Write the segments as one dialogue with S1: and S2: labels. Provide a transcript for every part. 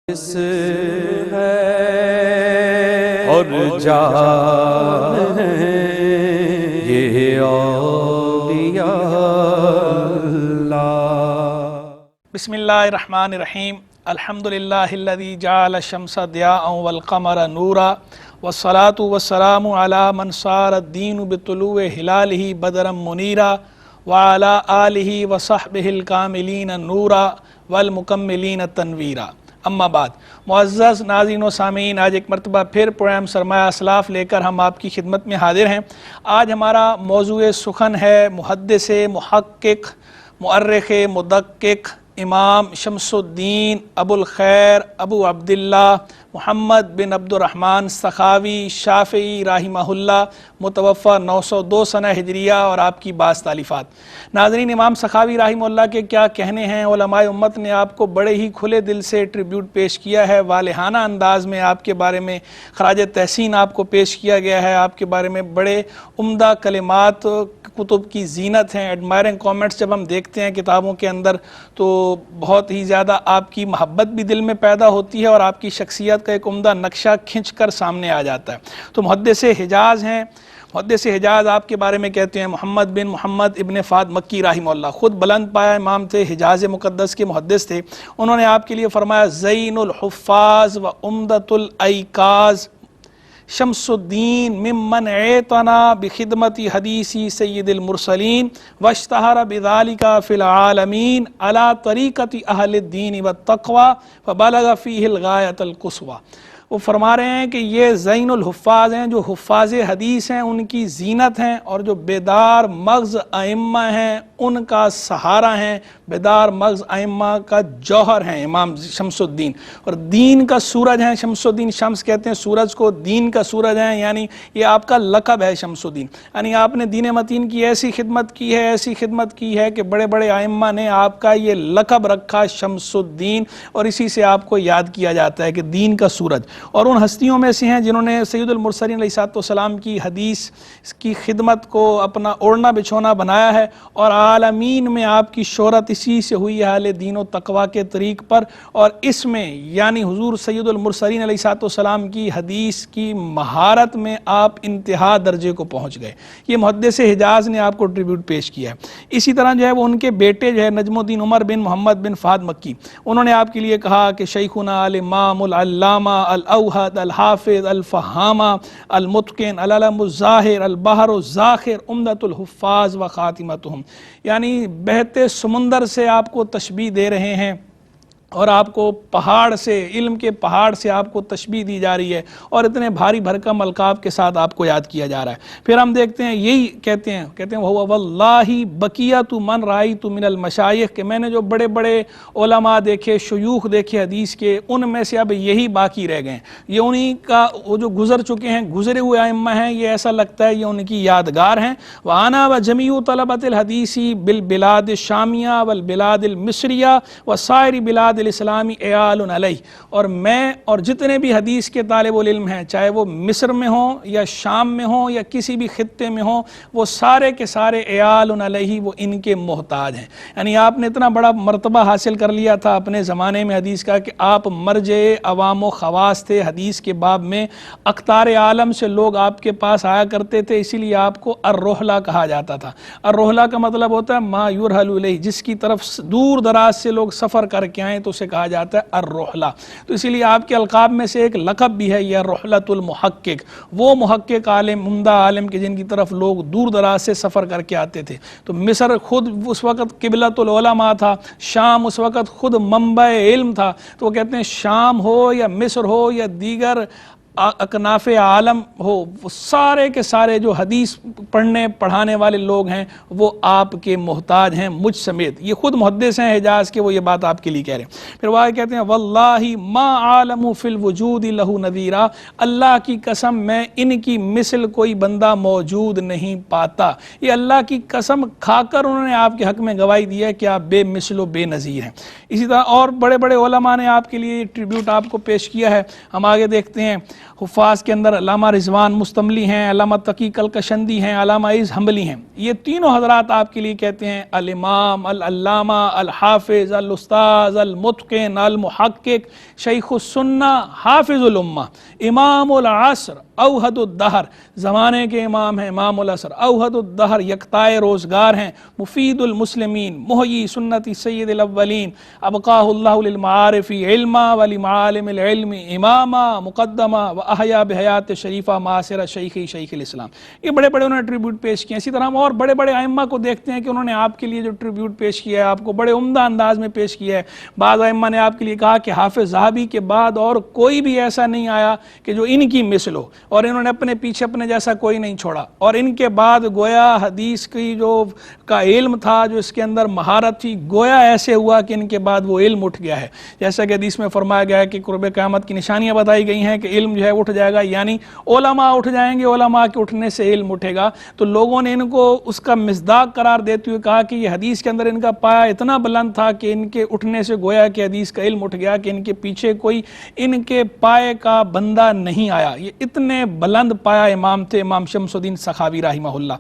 S1: اس ہے اور جان ہے یہ اولیاء اللہ۔
S2: بسم اللہ الرحمن الرحیم۔ الحمدللہ الذی جعل الشمس ضیاء والقمر نورا والصلاة والسلام علی من صار الدین بطلوع ہلالہ بدرا منیرا وعلی آلہ وصحبہ الکاملین نورا والمکملین تنویرا۔ اما بعد، معزز ناظرین و سامعین، آج ایک مرتبہ پھر پروگرام سرمایہ اسلاف لے کر ہم آپ کی خدمت میں حاضر ہیں۔ آج ہمارا موضوع سخن ہے محدث، محقق، مؤرخ، مدقق امام شمس الدین ابو الخیر ابو عبداللہ محمد بن عبد الرحمن سخاوی شافعی رحمہ اللہ، متوفہ 902 سنہ ہجریہ، اور آپ کی بعض تالیفات۔ ناظرین، امام سخاوی رحمہ اللہ کے کیا کہنے ہیں۔ علماء امت نے آپ کو بڑے ہی کھلے دل سے ٹریبیوٹ پیش کیا ہے، والہانہ انداز میں آپ کے بارے میں خراج تحسین آپ کو پیش کیا گیا ہے۔ آپ کے بارے میں بڑے عمدہ کلمات کتب کی زینت ہیں۔ ایڈمائرنگ کامنٹس جب ہم دیکھتے ہیں کتابوں کے اندر تو بہت ہی زیادہ آپ کی محبت بھی دل میں پیدا ہوتی ہے اور آپ کی شخصیت کا ایک عمدہ نقشہ کھنچ کر سامنے آ جاتا ہے۔ تو محدث حجاز ہیں۔ محدث حجاز آپ کے بارے میں کہتے ہیں محمد بن محمد ابن فاد مکی رحمہ اللہ، خود بلند پایا امام تھے، حجاز مقدس کے محدث تھے۔ انہوں نے آپ کے لیے فرمایا زین الحفاظ و عمدۃ الایقاظ شمس الدین ممن اعتنا بخدمت حدیثی سید المرسلین واشتہر بذالک فی العالمین علی طریقت اہل الدین والتقوی فبلغ فیہ الغایۃ القصوی۔ وہ فرما رہے ہیں کہ یہ زین الحفاظ ہیں، جو حفاظ حدیث ہیں، ان کی زینت ہیں، اور جو بیدار مغز ائمہ ہیں ان کا سہارا ہیں، بیدار مغز ائمہ کا جوہر ہیں امام شمس الدین، اور دین کا سورج ہیں۔ شمس الدین، شمس کہتے ہیں سورج کو، دین کا سورج ہیں، یعنی یہ آپ کا لقب ہے شمس الدین، یعنی آپ نے دین متین کی ایسی خدمت کی ہے، ایسی خدمت کی ہے کہ بڑے بڑے ائمہ نے آپ کا یہ لقب رکھا شمس الدین، اور اسی سے آپ کو یاد کیا جاتا ہے کہ دین کا سورج۔ اور ان ہستیوں میں سے ہیں جنہوں نے سید المرسلین علیہ السلام کی حدیث کی خدمت کو اپنا اوڑھنا بچھونا بنایا ہے، اور عالمین میں آپ کی شہرت اسی سے ہوئی ہے، اہل دین و تقوی کے طریق پر، اور اس میں یعنی حضور سید المرسلین علیہ السلام کی حدیث کی مہارت میں آپ انتہا درجے کو پہنچ گئے۔ یہ محدث حجاز نے آپ کو ٹریبیوٹ پیش کیا ہے۔ اسی طرح جو ہے وہ ان کے بیٹے جو ہے نجم الدین عمر بن محمد بن فہد مکی، انہوں نے آپ کے لیے کہا کہ شیخنا الامام العلامہ الاوحد الحافظ الفہامہ المتقن العلم الظاہر البحر الزاخر عمدۃ الحفاظ و خاتمتہم، یعنی بہتے سمندر سے آپ کو تشبیہ دے رہے ہیں، اور آپ کو پہاڑ سے، علم کے پہاڑ سے آپ کو تشبیہ دی جا رہی ہے، اور اتنے بھاری بھرکم القاب کے ساتھ آپ کو یاد کیا جا رہا ہے۔ پھر ہم دیکھتے ہیں یہی کہتے ہیں وَهُوَ وَاللَّهِ بَقِيَّةُ مَنْ رَأَيْتُ مِنَ الْمَشَائِخِ، کہ میں نے جو بڑے بڑے علماء دیکھے، شیوخ دیکھے حدیث کے، ان میں سے اب یہی باقی رہ گئے ہیں۔ یہ انہی کا، وہ جو گزر چکے ہیں، گزرے ہوئے ائمہ ہیں، یہ ایسا لگتا ہے یہ ان کی یادگار ہیں۔ وَأَنَا وَجَمِيعُ طَلَبَةِ الْحَدِيثِ بِالْبِلَادِ الشَّامِيَّةِ وَالْبِلَادِ الْمِصْرِيَّةِ وَسَائِرِ بِلَادِ الاسلامی اعال علیہ، اور میں اور جتنے بھی حدیث کے طالب العلم ہیں، چاہے وہ مصر میں ہوں یا شام میں ہوں یا کسی بھی خطے میں ہوں، وہ سارے کے سارے اعال علیہ، وہ ان کے محتاج ہیں۔ یعنی آپ نے اتنا بڑا مرتبہ حاصل کر لیا تھا اپنے زمانے میں حدیث کا کہ آپ مرجع عوام و خواص تھے حدیث کے باب میں۔ اقطار عالم سے لوگ آپ کے پاس آیا کرتے تھے، اسی لیے آپ کو الرحلہ کہا جاتا تھا۔ الرحلہ کا مطلب ہوتا ہے ما یرحل الیہ، جس کی طرف دور دراز سے لوگ سفر کر کے آئیں تو اسے کہا جاتا ہے الرحلہ۔ تو اسی لیے آپ کے القاب میں سے ایک لقب بھی ہے یہ الرحلۃ المحقق، وہ محقق عالم، عمدہ عالم کے جن کی طرف لوگ دور دراز سے سفر کر کے آتے تھے۔ تو مصر خود اس وقت قبلۃ العلماء تھا، شام اس وقت خود منبع علم تھا۔ تو وہ کہتے ہیں شام ہو یا مصر ہو یا دیگر اکناف عالم ہو، وہ سارے کے سارے جو حدیث پڑھنے پڑھانے والے لوگ ہیں وہ آپ کے محتاج ہیں، مجھ سمیت۔ یہ خود محدث ہیں حجاز کے، وہ یہ بات آپ کے لیے کہہ رہے ہیں۔ پھر وہ کہتے ہیں واللہ ما عالم فی الوجود لہ نذیرا، اللہ کی قسم میں ان کی مثل کوئی بندہ موجود نہیں پاتا۔ یہ اللہ کی قسم کھا کر انہوں نے آپ کے حق میں گواہی دی ہے کہ آپ بے مثل و بے نظیر ہیں۔ اسی طرح اور بڑے بڑے علماء نے آپ کے لیے ٹریبیوٹ آپ کو پیش کیا ہے۔ ہم آگے دیکھتے ہیں حفاظ کے اندر علامہ رضوان مستملی ہیں، علامہ تقی کلکشندی ہیں، علامہ عز حنبلی ہیں. یہ تینوں حضرات آپ کے لیے کہتے ہیں الامام، العلامہ، الحافظ، الاستاذ، المتقن، المحقق، شیخ السنہ، حافظ الامہ، امام العصر، اوحد الدہر، زمانے کے امام ہیں، امام العصر، اوحد الدہر، یکتائے روزگار ہیں، مفید المسلمین، محیی سنت سید الاولین، ابقاہ اللہ للمعارف علما ولمعالم العلم اماما مقدمہ واحیا بحیات شریفہ معاصرہ شیخی شیخ الاسلام. یہ بڑے بڑے انہوں نے ٹریبیوٹ پیش کیے. اسی طرح ہم اور بڑے بڑے ائمہ کو دیکھتے ہیں کہ انہوں نے آپ کے لیے جو ٹریبیوٹ پیش کیا ہے آپ کو بڑے عمدہ انداز میں پیش کیا ہے. بعض ائمہ نے آپ کے لیے کہا کہ حافظ ذہبی کے بعد اور کوئی بھی ایسا نہیں آیا کہ جو ان کی مثل ہو، اور انہوں نے اپنے پیچھے اپنے جیسا کوئی نہیں چھوڑا. اور ان کے بعد گویا حدیث کی جو کا علم تھا، جو اس کے اندر مہارت تھی، گویا ایسے ہوا کہ ان کے بعد وہ علم اٹھ گیا ہے. جیسا کہ حدیث میں فرمایا گیا ہے کہ قرب قیامت کی نشانیاں بتائی گئی ہیں کہ علم جو ہے اٹھ جائے گا، یعنی علماء اٹھ جائیں گے، علماء کے اٹھنے سے علم اٹھے گا. تو لوگوں نے ان کو اس کا مصداق قرار دیتے ہوئے کہا کہ یہ حدیث کے اندر ان کا پایہ اتنا بلند تھا کہ ان کے اٹھنے سے گویا کہ حدیث کا علم اٹھ گیا، کہ ان کے پیچھے کوئی ان کے پائے کا بندہ نہیں آیا. یہ اتنے بلند پایہ امام تھے امام شمس الدین سخاوی رحمہ اللہ.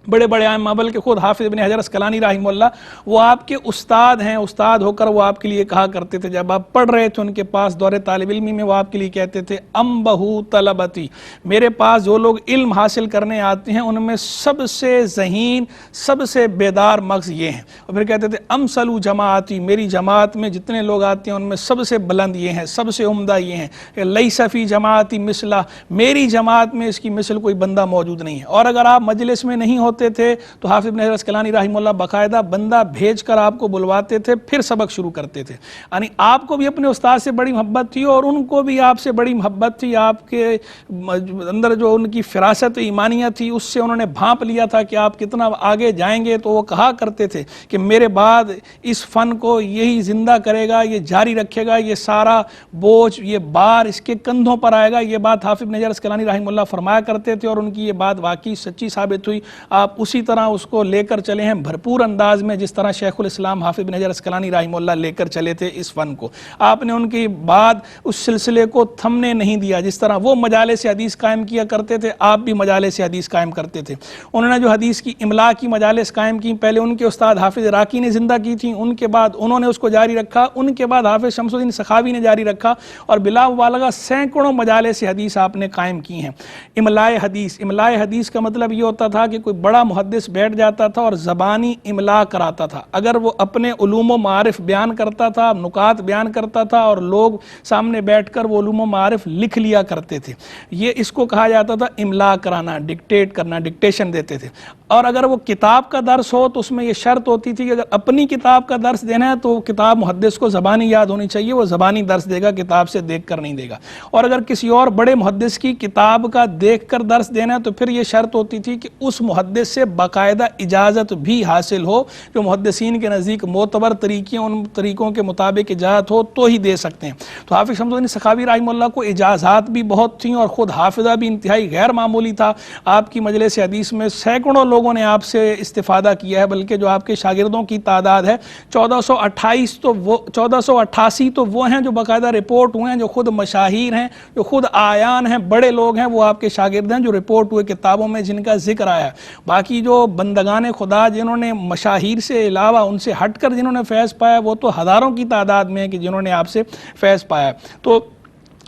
S2: بڑے بڑے ائمہ، بلکہ خود حافظ ابن حجر اسقلانی رحمہ اللہ وہ آپ کے استاد ہیں. استاد ہو کر وہ آپ کے لیے کہا کرتے تھے، جب آپ پڑھ رہے تھے ان کے پاس دور طالب علمی میں، وہ آپ کے لیے کہتے تھے انبہو طلبتی، میرے پاس جو لوگ علم حاصل کرنے آتے ہیں ان میں سب سے ذہین، سب سے بیدار مغز یہ ہیں. اور پھر کہتے تھے امثلو جماعتی، میری جماعت میں جتنے لوگ آتے ہیں ان میں سب سے بلند یہ ہیں، سب سے عمدہ یہ ہیں. لیس فی جماعتی مثلہ، میری جماعت میں اس کی مثل کوئی بندہ موجود نہیں ہے. اور اگر آپ مجلس میں نہیں ہوتے تھے تو حافظ ابن حجر اسقلانی رحمہ اللہ باقاعدہ بندہ بھیج کر آپ کو بلواتے تھے، پھر سبق شروع کرتے تھے. یعنی آپ کو بھی اپنے استاد سے بڑی محبت تھی اور ان کو بھی آپ سے بڑی محبت تھی. آپ کے اندر جو ان کی فراست ایمانیہ تھی اس سے انہوں نے بھانپ لیا تھا کہ آپ کتنا آگے جائیں گے. تو وہ کہا کرتے تھے کہ میرے بعد اس فن کو یہی زندہ کرے گا، یہ جاری رکھے گا، یہ سارا بوجھ، یہ بار اس کے کندھوں پر آئے گا. یہ بات حافظ ابن حجر اسقلانی رحمہ اللہ فرمایا کرتے تھے اور ان کی یہ بات واقعی سچی ثابت ہوئی. آپ اسی طرح اس کو لے کر چلے ہیں بھرپور انداز میں، جس طرح شیخ الاسلام حافظ ابن حجر اسقلانی رحمہ اللہ لے کر چلے تھے اس فن کو. آپ نے ان کی بعد اس سلسلے کو تھمنے نہیں دیا. جس طرح وہ مجالس حدیث قائم کیا کرتے تھے، آپ بھی مجالس حدیث قائم کرتے تھے. انہوں نے جو حدیث کی املاء کی مجالس قائم کی، پہلے ان کے استاد حافظ عراقی نے زندہ کی تھیں، ان کے بعد انہوں نے اس کو جاری رکھا، ان کے بعد حافظ شمس الدین سخاوی نے جاری رکھا، اور بلا مبالغہ سینکڑوں مجالس حدیث آپ نے قائم کی ہیں. املاء حدیث، املاء حدیث کا مطلب یہ ہوتا تھا کہ کوئی بڑا محدث بیٹھ جاتا تھا اور زبانی املاء کراتا تھا. اگر وہ اپنے علوم و معارف بیان کرتا تھا، نکات بیان کرتا تھا، اور لوگ سامنے بیٹھ کر وہ علوم و معارف لکھ لیا کرتے تھے. یہ اس کو کہا جاتا تھا املاء کرانا، ڈکٹیٹ کرنا، ڈکٹیشن دیتے تھے. اور اگر وہ کتاب کا درس ہو تو اس میں یہ شرط ہوتی تھی کہ اگر اپنی کتاب کا درس دینا ہے تو کتاب محدث کو زبانی یاد ہونی چاہیے، وہ زبانی درس دے گا، کتاب سے دیکھ کر نہیں دے گا. اور اگر کسی اور بڑے محدث کی کتاب کا دیکھ کر درس دینا ہے تو پھر یہ شرط ہوتی تھی کہ اس محدث سے باقاعدہ اجازت بھی حاصل ہو، جو محدثین کے نزدیک معتبر طریقے، ان طریقوں کے مطابق اجازت ہو تو ہی دے سکتے ہیں. تو حافظ شمس الدین سخاوی رحمہ اللہ کو اجازات بھی بہت تھیں اور خود حافظہ بھی انتہائی غیر معمولی تھا. آپ کی مجلس حدیث میں سینکڑوں لوگوں نے آپ سے استفادہ کیا ہے، بلکہ جو آپ کے شاگردوں کی تعداد ہے 1488 تو وہ ہیں جو باقاعدہ رپورٹ ہوئے ہیں، جو خود مشاہیر ہیں، جو خود آیان ہیں، بڑے لوگ ہیں، وہ آپ کے شاگرد ہیں جو رپورٹ ہوئے کتابوں میں، جن کا ذکر آیا ہے. باقی جو بندگان خدا جنہوں نے مشاہیر سے علاوہ ان سے ہٹ کر جنہوں نے فیض پایا، وہ تو ہزاروں کی تعداد میں ہے کہ جنہوں نے آپ سے فیض پایا. تو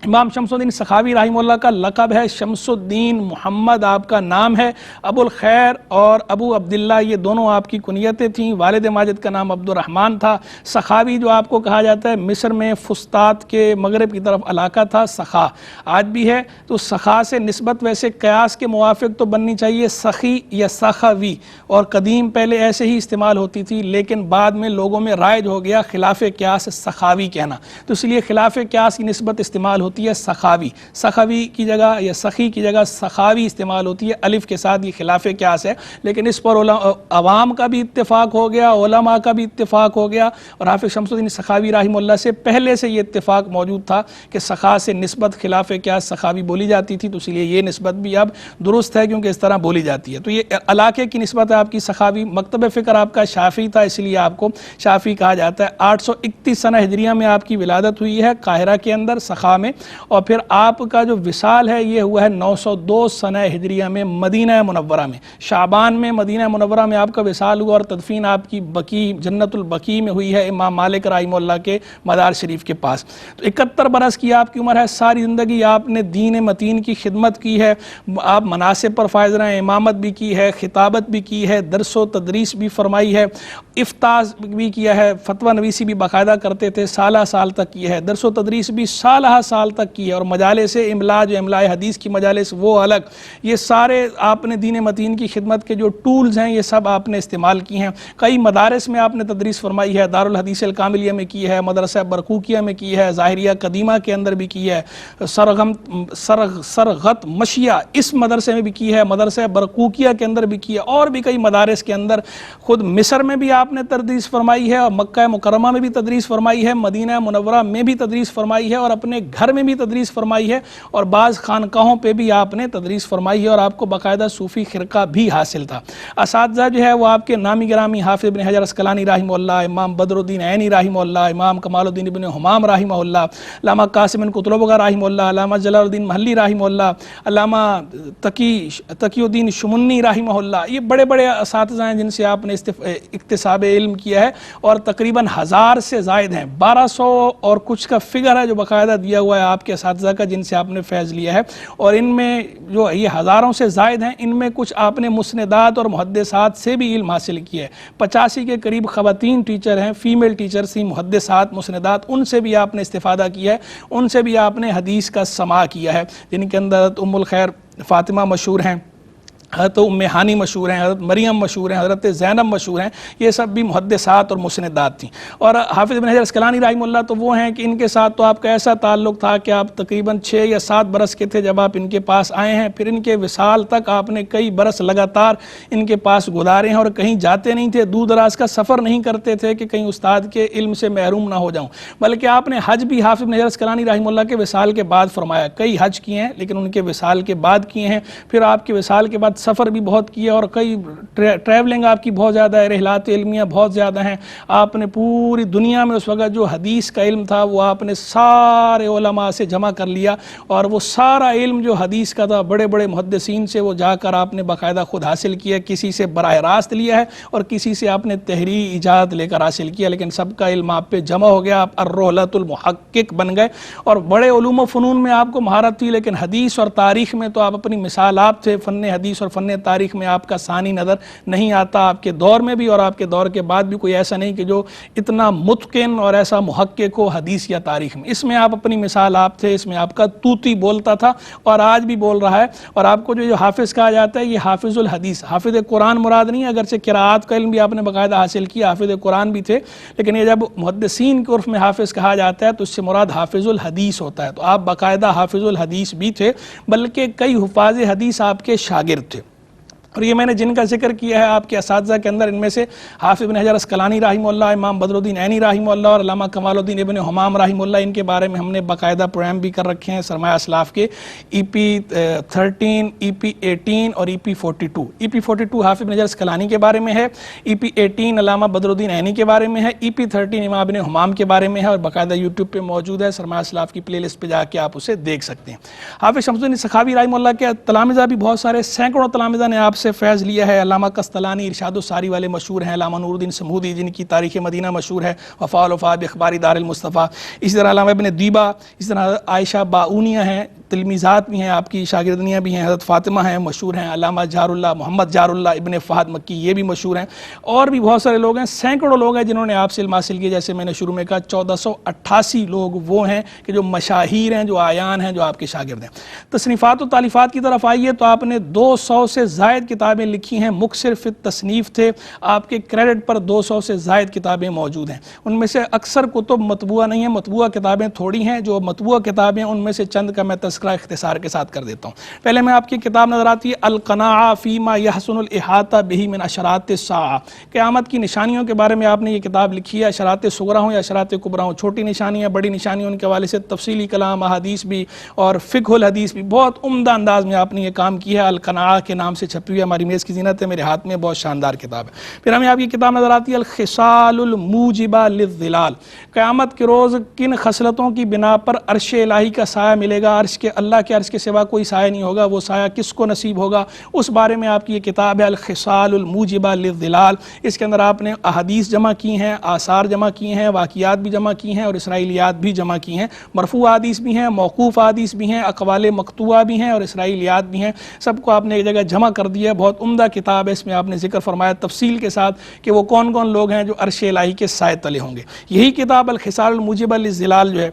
S2: امام شمس الدین سخاوی رحمہ اللہ کا لقب ہے شمس الدین، محمد آپ کا نام ہے، ابو الخیر اور ابو عبداللہ یہ دونوں آپ کی کنیتیں تھیں. والد ماجد کا نام عبد الرحمن تھا. سخاوی جو آپ کو کہا جاتا ہے، مصر میں فسطاط کے مغرب کی طرف علاقہ تھا، سخا آج بھی ہے. تو سخا سے نسبت ویسے قیاس کے موافق تو بننی چاہیے سخی یا سخوی، اور قدیم پہلے ایسے ہی استعمال ہوتی تھی، لیکن بعد میں لوگوں میں رائج ہو گیا خلاف قیاس سخاوی کہنا، تو اس لیے خلاف قیاس کی نسبت استعمال ہوتی ہے سخاوی. سخوی کی جگہ یا سخی کی جگہ سخاوی استعمال ہوتی ہے الف کے ساتھ. یہ خلاف قیاس ہے، لیکن اس پر عوام کا بھی اتفاق ہو گیا، علماء کا بھی اتفاق ہو گیا، اور حافظ شمس الدین سخاوی رحمہ اللہ سے پہلے سے یہ اتفاق موجود تھا کہ سخا سے نسبت خلاف قیاس سخاوی بولی جاتی تھی. تو اس لیے یہ نسبت بھی اب درست ہے کیونکہ اس طرح بولی جاتی ہے. تو یہ علاقے کی نسبت ہے آپ کی سخاوی. مکتب فکر آپ کا شافعی تھا، اس لیے آپ کو شافعی کہا جاتا ہے. 831 سنہ ہجریہ میں آپ کی ولادت ہوئی ہے قاہرہ کے اندر سخا میں. اور پھر آپ کا جو وصال ہے یہ ہوا ہے 902 سنہ ہجریہ میں مدینہ منورہ میں، شعبان میں مدینہ منورہ میں آپ کا وصال ہوا، اور تدفین آپ کی بقیع جنت البقیع میں ہوئی ہے امام مالک رحمہ اللہ کے مدار شریف کے پاس۔ تو 71 برس کی آپ کی عمر ہے، ساری زندگی آپ نے دین متین کی خدمت کی ہے، آپ مناصب پر فائز رہے ہیں، امامت بھی کی ہے، خطابت بھی کی ہے، درس و تدریس بھی فرمائی ہے، افتاء بھی کیا ہے، فتویٰ نویسی بھی باقاعدہ کرتے تھے، سالہ سال تک کی ہے، درس و تدریس بھی سالہ سال تک کی ہے، اور مجالس املا جو املاء حدیث کی مجالس وہ الگ، یہ سارے آپ نے دین متین کی خدمت کے جو ٹولز ہیں یہ سب آپ نے استعمال کی ہیں۔ کئی مدارس میں آپ نے تدریس فرمائی ہے، دارالحدیث الکاملیہ میں کی ہے، مدرسہ برقوقیہ میں کی ہے، ظاہریہ قدیمہ کے اندر بھی کی ہے، سرغت مشیہ اس مدرسے میں بھی کی ہے، مدرسہ برقوقیہ کے اندر بھی کی ہے، اور بھی کئی مدارس کے اندر، خود مصر میں بھی آپ نے تدریس فرمائی ہے، اور مکہ مکرمہ میں بھی تدریس فرمائی ہے، مدینہ منورہ میں بھی تدریس فرمائی ہے، اور اپنے گھر میں بھی تدریس فرمائی ہے، اور بعض خانقاہوں پہ بھی آپ نے تدریس فرمائی ہے، اور آپ کو باقاعدہ صوفی خرقہ بھی حاصل تھا۔ اساتذہ جو ہے وہ آپ کے نامی گرامی حافظ ابن حجر عسقلانی رحمہ اللہ، امام بدر الدین عینی رحمہ اللہ، امام کمال الدین ابن حمام رحمہ اللہ، علامہ قاسم بن قطلبگہ رحمہ اللہ، علامہ جلال الدین محلی رحمہ اللہ، علامہ تقی الدین شمنی رحمہ اللہ، یہ بڑے بڑے اساتذہ ہیں جن سے آپ نے اکتساب علم کیا ہے، اور تقریباً 1000 سے زائد ہیں، 1200 اور کچھ کا فگر ہے جو باقاعدہ دیا ہوا ہے آپ کے اساتذہ کا جن سے آپ نے فیض لیا ہے، اور ان میں جو یہ ہزاروں سے زائد ہیں ان میں کچھ آپ نے مسندات اور محدثات سے بھی علم حاصل کیا ہے۔ 85 کے قریب خواتین ٹیچر ہیں، فیمیل ٹیچرز تھیں، محدثات مسندات، ان سے بھی آپ نے استفادہ کیا ہے، ان سے بھی آپ نے حدیث کا سماع کیا ہے، جن کے اندر حضرت ام الخیر فاطمہ مشہور ہیں، حضرت ام ہانی مشہور ہیں، حضرت مریم مشہور ہیں، حضرت زینب مشہور ہیں، یہ سب بھی محدثات اور مسندات تھیں۔ اور حافظ ابن حجر عسقلانی رحمہ اللہ تو وہ ہیں کہ ان کے ساتھ تو آپ کا ایسا تعلق تھا کہ آپ تقریباً 6 یا 7 برس کے تھے جب آپ ان کے پاس آئے ہیں، پھر ان کے وصال تک آپ نے کئی برس لگاتار ان کے پاس گزارے ہیں، اور کہیں جاتے نہیں تھے، دور دراز کا سفر نہیں کرتے تھے کہ کہیں استاد کے علم سے محروم نہ ہو جاؤں، بلکہ آپ نے حج بھی حافظ ابن حجر عسقلانی رحمہ اللہ کے وصال کے بعد فرمایا، کئی حج کیے ہیں لیکن ان کے وصال کے بعد کیے ہیں، پھر آپ کے وصال کے بعد سفر بھی بہت کیا، اور کئی ٹریولنگ آپ کی بہت زیادہ ہے، رحلات علمیہ بہت زیادہ ہیں، آپ نے پوری دنیا میں اس وقت جو حدیث کا علم تھا وہ آپ نے سارے علماء سے جمع کر لیا، اور وہ سارا علم جو حدیث کا تھا بڑے بڑے محدثین سے وہ جا کر آپ نے باقاعدہ خود حاصل کیا، کسی سے براہ راست لیا ہے اور کسی سے آپ نے تحریری اجازت لے کر حاصل کیا، لیکن سب کا علم آپ پہ جمع ہو گیا، آپ الرحلۃ المحقق بن گئے، اور بڑے علوم و فنون میں آپ کو مہارت تھی، لیکن حدیث اور تاریخ میں تو آپ اپنی مثال آپ تھے، فن حدیث اور فن تاریخ میں آپ کا ثانی نظر نہیں آتا، آپ کے دور میں بھی اور آپ کے دور کے بعد بھی کوئی ایسا نہیں کہ جو اتنا متقن اور ایسا محقق ہو حدیث یا تاریخ میں، اس میں آپ اپنی مثال آپ تھے، اس میں آپ کا طوطی بولتا تھا اور آج بھی بول رہا ہے، اور آپ کو جو حافظ کہا جاتا ہے یہ حافظ الحدیث، حافظ قرآن مراد نہیں ہے، اگرچہ قراءات کا علم بھی آپ نے باقاعدہ حاصل کیا، حافظ قرآن بھی تھے، لیکن یہ جب محدثین کے عرف میں حافظ کہا جاتا ہے تو اس سے مراد حافظ الحدیث ہوتا ہے، تو آپ باقاعدہ حافظ الحدیث بھی تھے، بلکہ کئی حفاظ حدیث آپ کے شاگرد تھے، اور یہ میں نے جن کا ذکر کیا ہے آپ کے اساتذہ کے اندر، ان میں سے حافظ ابن حجر عسقلانی رحمہ اللہ، امام بدر الدین عینی رحمہ اللہ، اور علامہ کمال الدین ابن حمام رحمہ اللہ، ان کے بارے میں ہم نے باقاعدہ پروگرام بھی کر رکھے ہیں سرمایہ اسلاف کے، EP 13، EP 18 اور EP 42۔ EP 42 حافظ ابن حجر عسقلانی کے بارے میں ہے، EP 18 علامہ بدر الدین عینی کے بارے میں ہے، EP 13 امام ابن حمام کے بارے میں ہے، اور باقاعدہ یوٹیوب پہ موجود ہے، سرمایہ اسلاف کی پلے لسٹ پہ جا کے آپ اسے دیکھ سکتے ہیں۔ حافظ شمس الدین سخاوی رحمہ اللہ کے تلامذہ بھی بہت سارے، سینکڑوں تلامذہ نے آپ سے فیض لیا ہے، علامہ قسطلانی ارشاد الساری والے مشہور ہیں، علامہ نور الدین سمودی جن کی تاریخ مدینہ مشہور ہے، وفاء الوفاء باخبار دار المصطفیٰ، اسی طرح علامہ ابن دیبا، اسی طرح عائشہ باؤنیہ ہیں، تلمیذات بھی ہیں آپ کی، شاگردنیاں بھی ہیں، حضرت فاطمہ ہیں مشہور ہیں، علامہ جار اللہ محمد جار اللہ ابن فہد مکی یہ بھی مشہور ہیں، اور بھی بہت سارے لوگ ہیں، سینکڑوں لوگ ہیں جنہوں نے آپ سے علم حاصل کیا، جیسے میں نے شروع میں کہا 1488 لوگ وہ ہیں کہ جو مشاہیر ہیں، جو آیان ہیں، جو آپ کے شاگرد ہیں۔ تصنیفات و تالیفات کی طرف آئیے تو آپ نے 200 سے زائد کتابیں لکھی ہیں، مکثر فی التصنیف تھے، آپ کے کریڈٹ پر 200 سے زائد کتابیں موجود ہیں، ان میں سے اکثر کتب مطبوعہ نہیں ہیں، مطبوعہ کتابیں تھوڑی ہیں، جو مطبوعہ کتابیں ان میں سے چند کا میں تذکرہ اختصار کے ساتھ کر دیتا ہوں۔ پہلے میں آپ کی کتاب نظر آتی ہے القناعہ فیما یحسن الاحاطہ بہ من اشراط الساعہ، قیامت کی نشانیوں کے بارے میں آپ نے یہ کتاب لکھی ہے، اشراط صغریٰ ہوں یا اشراط کبریٰ ہوں، چھوٹی نشانیاں بڑی نشانیاں، ان کے حوالے سے تفصیلی کلام، احادیث بھی اور فقہ الحدیث بھی، بہت عمدہ انداز میں آپ نے یہ کام کیا ہے، القناعہ کے نام سے چھپی ہوئی ہماری میز کی زینت ہے، میرے ہاتھ میں بہت شاندار کتاب ہے۔ پھر ہمیں آپ کی کتاب نظر آتی ہے الخصال الموجبہ للظلال، قیامت کے روز کن خصلتوں کی بنا پر عرش الہی کا سایہ ملے گا، اللہ کے عرش کے سوا کوئی سایہ نہیں ہوگا، وہ سایہ کس کو نصیب ہوگا، اس بارے میں آپ کی یہ کتاب ہے الخصال الموجبہ للظلال۔ اس کے اندر آپ نے احادیث جمع کی ہیں، آثار جمع کی ہیں، واقعات بھی جمع کی ہیں اور اسرائیلیات بھی جمع کی ہیں، مرفوع حدیث بھی ہیں، موقوف حدیث بھی ہیں، اقوال مقطوعہ بھی ہیں اور اسرائیلیات بھی ہیں، سب کو آپ نے ایک جگہ جمع کر دیا ہے۔ بہت عمدہ کتاب ہے، اس میں آپ نے ذکر فرمایا تفصیل کے ساتھ کہ وہ کون کون لوگ ہیں جو عرش الہی کے سائے تلے ہوں گے۔ یہی کتاب الخصال الموجبہ للظلال جو ہے،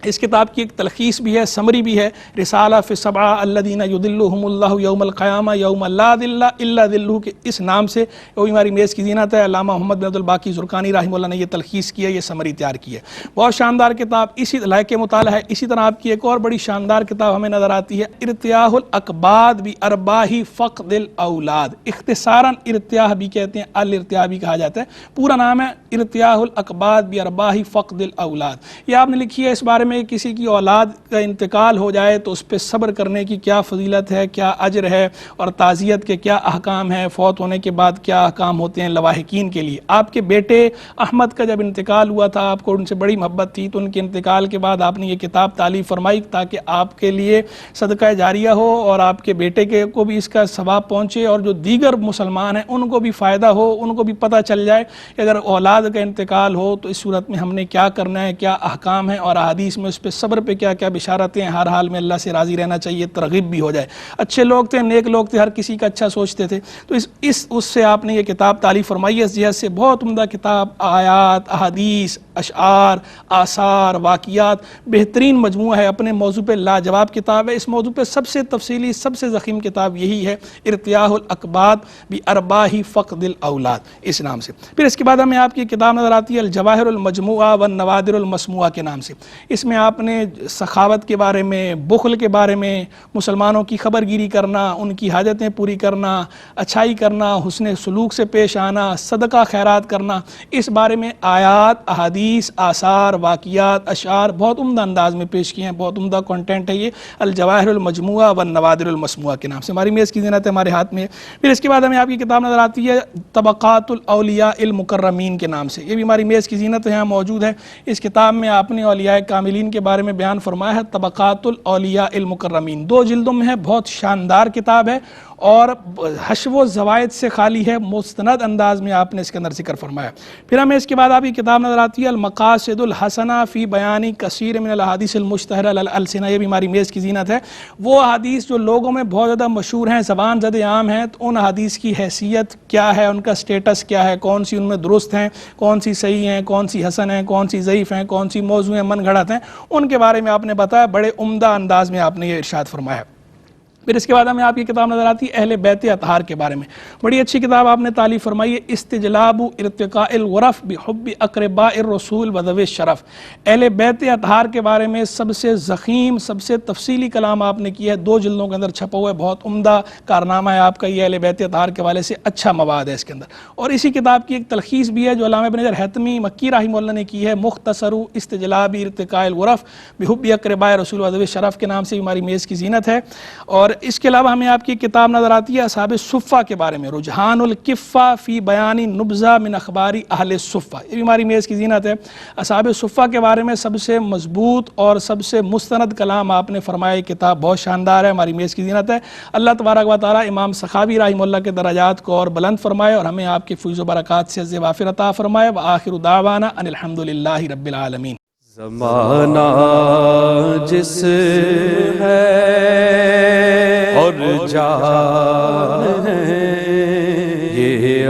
S2: اس کتاب کی ایک تلخیص بھی ہے، سمری بھی ہے، رسالہ فی السبعہ الذین یظلھم اللہ یوم القیامہ یوم لا ظل الا ظلہ کے اس نام سے، وہ ہماری میز کی زینت ہے۔ علامہ محمد بن عبدالباقی زرقانی رحمہ اللہ نے یہ تلخیص کی ہے، یہ سمری تیار کی ہے، بہت شاندار کتاب، اسی لائق مطالعہ ہے۔ اسی طرح آپ کی ایک اور بڑی شاندار کتاب ہمیں نظر آتی ہے ارتیاح الاقباد بارباح فقد الاولاد، اختصاراً ارتیاح بھی کہتے ہیں، الارتیاح بھی کہا جاتا ہے، پورا نام ہے ارتیاح الاقباد بارباح فقد الاولاد۔ یہ آپ نے لکھی ہے اس بارے میں کسی کی اولاد کا انتقال ہو جائے تو اس پہ صبر کرنے کی کیا فضیلت ہے، کیا اجر ہے، اور تعزیت کے کیا احکام ہیں، فوت ہونے کے بعد کیا احکام ہوتے ہیں لواحقین کے لیے۔ آپ کے بیٹے احمد کا جب انتقال ہوا تھا، آپ کو ان سے بڑی محبت تھی، تو ان کے انتقال کے بعد آپ نے یہ کتاب تالیف فرمائی تاکہ آپ کے لیے صدقہ جاریہ ہو اور آپ کے بیٹے کو بھی اس کا ثواب پہنچے، اور جو دیگر مسلمان ہیں ان کو بھی فائدہ ہو، ان کو بھی پتہ چل جائے کہ اگر اولاد کا انتقال ہو تو اس صورت میں ہم نے کیا کرنا ہے، کیا احکام ہیں، اور احادیث میں اس پہ صبر پہ کیا کیا بشارتیں ہیں، ہر حال میں اللہ سے راضی رہنا چاہیے، ترغیب بھی ہو جائے۔ اچھے لوگ تھے، نیک لوگ تھے، ہر کسی کا اچھا سوچتے تھے، تو اس سے آپ نے یہ کتاب تالیف فرمائی ہے۔ اس جہت سے بہت عمدہ کتاب، آیات، احادیث، اشعار، آثار، واقعات، بہترین مجموعہ ہے، اپنے موضوع پہ لاجواب کتاب ہے۔ اس موضوع پہ سب سے تفصیلی، سب سے ضخیم کتاب یہی ہے، ارتیاح الاقباد بارباح فقد الاولاد، اس نام سے۔ پھر اس کے بعد ہمیں آپ کی کتاب نظر آتی ہے الجواہر المجموعہ والنوادر المسموعہ کے نام سے۔ اس میں آپ نے سخاوت کے بارے میں، بخل کے بارے میں، مسلمانوں کی خبر گیری کرنا، ان کی حاجتیں پوری کرنا، اچھائی کرنا، حسن سلوک سے پیش آنا، صدقہ خیرات کرنا، اس بارے میں آیات، احادیث، آثار، واقعات، اشعار بہت عمدہ انداز میں پیش کیے ہیں، بہت عمدہ کنٹینٹ ہے یہ الجواہر المجموعہ والنوادر المسموعہ کے نام سے۔ ہماری میز کی زینت ہے، ہمارے ہاتھ میں ہے۔ پھر اس کے بعد ہمیں آپ کی کتاب نظر آتی ہے طبقات الاولیاء المکرمین کے نام سے، یہ بھی ہماری میز کی زینت ہے، یہاں موجود ہے۔ اس کتاب میں آپ نے اولیاء کاملین کے بارے میں بیان فرمایا ہے، طبقات الاولیاء المکرمین، 2 جلدوں میں ہے، بہت شاندار کتاب ہے اور حشو و زوائد سے خالی ہے، مستند انداز میں آپ نے اس کے اندر ذکر فرمایا۔ پھر ہمیں اس کے بعد آپ کی کتاب نظر آتی ہے المقاصد الحسنہ فی بیان کثیر من الاحادیث المشتہرہ علی الالسنہ، یہ بھی ہماری میز کی زینت ہے۔ وہ حدیث جو لوگوں میں بہت زیادہ مشہور ہیں، زبان زد عام ہیں، تو ان حدیث کی حیثیت کیا ہے، ان کا سٹیٹس کیا ہے، کون سی ان میں درست ہیں، کون سی صحیح ہیں، کون سی حسن ہیں، کون سی ضعیف ہیں، کون سی موضوع ہیں، من گھڑت ہیں، ان کے بارے میں آپ نے بتایا، بڑے عمدہ انداز میں آپ نے یہ ارشاد فرمایا۔ پھر اس کے بعد ہمیں آپ کی کتاب نظر آتی ہے اہل بیت اطہار کے بارے میں، بڑی اچھی کتاب آپ نے تالیف فرمائی ہے، استجلاب ارتقاء الغرف بحب اقرباء الرسول وذوی الشرف۔ اہل بیت اطہار کے بارے میں سب سے ضخیم، سب سے تفصیلی کلام آپ نے کیا ہے، 2 جلدوں کے اندر چھپا ہوا ہے، بہت عمدہ کارنامہ ہے آپ کا یہ، اہل بیت اطہار کے حوالے سے اچھا مواد ہے اس کے اندر۔ اور اسی کتاب کی ایک تلخیص بھی ہے جو علامہ ابن حجر حتمی مکی رحمہ اللہ نے کی ہے، مختصر استجلاب ارتقاء الغرف بحب اقرباء الرسول وذوی الشرف کے نام سے ہماری میز کی زینت ہے۔ اور اس کے علاوہ ہمیں آپ کی کتاب نظر آتی ہے اصحاب صفہ کے بارے میں، رجحان الکفہ فی بیان نبذہ من اخبار اہل صفہ، یہ بھی ہماری میز کی زینت ہے۔ اصحاب صفہ کے بارے میں سب سے مضبوط اور سب سے مستند کلام آپ نے فرمایا، یہ کتاب بہت شاندار ہے، ہماری میز کی زینت ہے۔ اللہ تبارک و تعالی امام سخاوی رحمہ اللہ کے درجات کو اور بلند فرمائے اور ہمیں آپ کے فیض و برکات سے عز وافر عطا فرمائے۔ وآخر دعوانا ان الحمدللہ رب العالمین۔
S1: زمانہ جس ہے اور جان ہے یہ